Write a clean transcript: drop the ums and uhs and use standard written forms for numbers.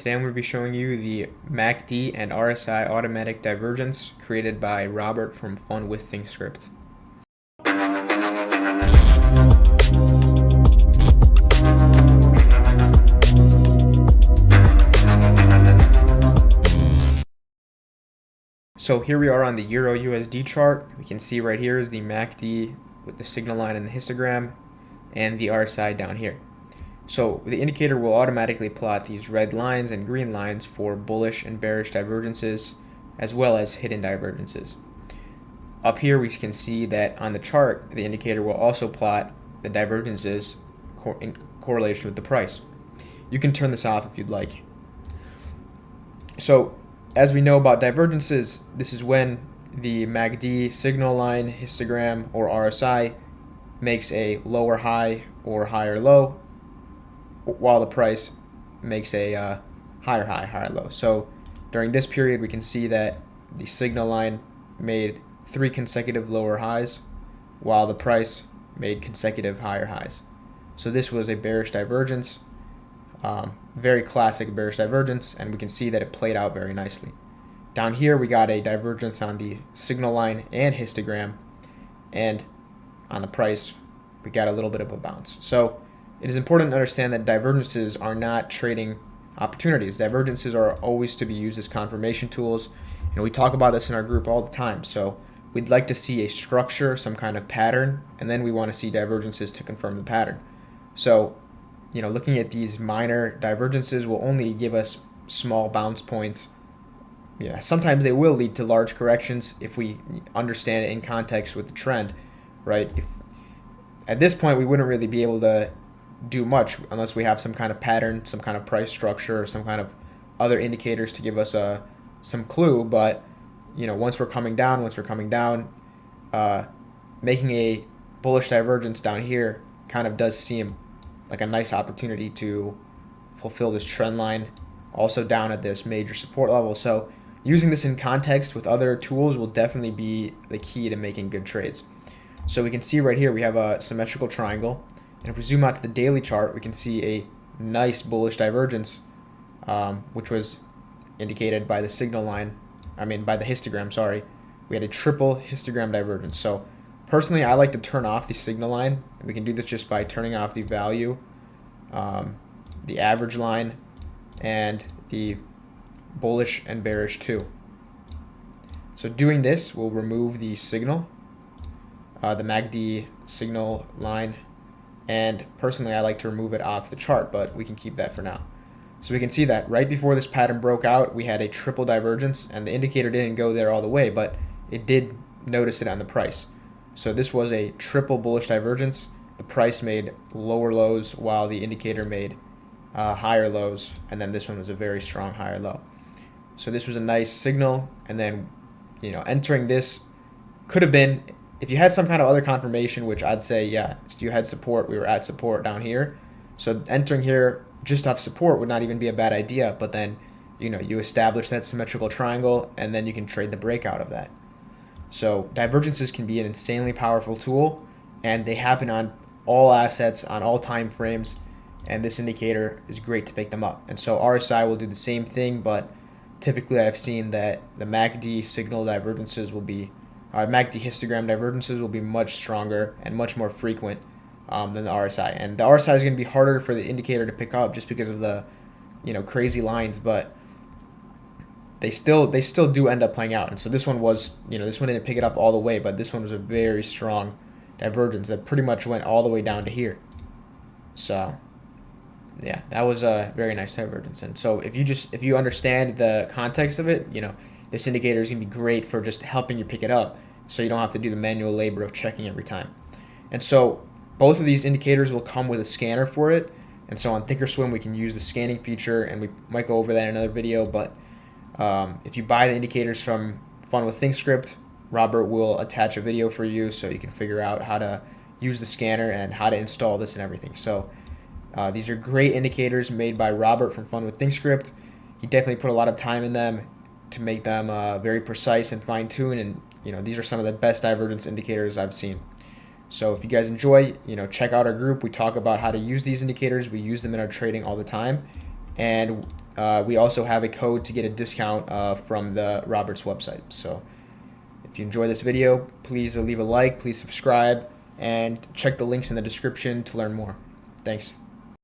Today I'm going to be showing you the MACD and RSI automatic divergence created by Robert from Fun with Thinkorswim. So here we are on the Euro USD chart. We can see right here is the MACD with the signal line and the histogram, and the RSI down here. So the indicator will automatically plot these red lines and green lines for bullish and bearish divergences, as well as hidden divergences. Up here we can see that on the chart, the indicator will also plot the divergences in correlation with the price. You can turn this off if you'd like. So as we know about divergences, this is when the MACD signal line, histogram, or RSI makes a lower high or higher low, while the price makes a higher high, higher low. So during this period, we can see that the signal line made 3 consecutive lower highs, while the price made consecutive higher highs. So this was a bearish divergence, very classic bearish divergence, and we can see that it played out very nicely. Down here, we got a divergence on the signal line and histogram, and on the price, we got a little bit of a bounce. So it is important to understand that divergences are not trading opportunities. Divergences are always to be used as confirmation tools. And we talk about this in our group all the time. So we'd like to see a structure, some kind of pattern, and then we want to see divergences to confirm the pattern. So, looking at these minor divergences will only give us small bounce points. Yeah, sometimes they will lead to large corrections if we understand it in context with the trend, right? If at this point we wouldn't really be able to do much unless we have some kind of pattern, some kind of price structure, or some kind of other indicators to give us some clue. But once we're coming down, making a bullish divergence down here kind of does seem like a nice opportunity to fulfill this trend line, also down at this major support level. So using this in context with other tools will definitely be the key to making good trades. So we can see right here we have a symmetrical triangle. And if we zoom out to the daily chart, we can see a nice bullish divergence, which was indicated by the signal line, by the histogram, sorry. We had a triple histogram divergence. So personally, I like to turn off the signal line. And we can do this just by turning off the value, the average line, and the bullish and bearish too. So doing this will remove the signal, the MACD signal line, and personally I like to remove it off the chart, but we can keep that for now. So we can see that right before this pattern broke out, we had a triple divergence, and the indicator didn't go there all the way, but it did notice it on the price. So this was a triple bullish divergence. The price made lower lows while the indicator made higher lows, and then this one was a very strong higher low. So this was a nice signal, and then entering this could have been, if you had some kind of other confirmation, which I'd say, yeah, you had support, we were at support down here. So entering here just off support would not even be a bad idea, but then, you establish that symmetrical triangle, and then you can trade the breakout of that. So divergences can be an insanely powerful tool, and they happen on all assets, on all time frames, and this indicator is great to pick them up. And so RSI will do the same thing, but typically I've seen that the MACD signal divergences will be MACD histogram divergences will be much stronger and much more frequent than the RSI. And the RSI is going to be harder for the indicator to pick up just because of the crazy lines, but they still do end up playing out. And so this one was, this one didn't pick it up all the way, but this one was a very strong divergence that pretty much went all the way down to here. So yeah, that was a very nice divergence. And so if you understand the context of it, this indicator is going to be great for just helping you pick it up, so you don't have to do the manual labor of checking every time. And so both of these indicators will come with a scanner for it. And so on Thinkorswim, we can use the scanning feature, and we might go over that in another video. But if you buy the indicators from Fun with Thinkorswim, Robert will attach a video for you so you can figure out how to use the scanner and how to install this and everything. So these are great indicators made by Robert from Fun with Thinkorswim. He definitely put a lot of time in them to make them very precise and fine-tuned, and these are some of the best divergence indicators I've seen. So if you guys enjoy, check out our group. We talk about how to use these indicators. We use them in our trading all the time, and we also have a code to get a discount from the Roberts website. So if you enjoy this video, please leave a like, please subscribe, and check the links in the description to learn more. Thanks.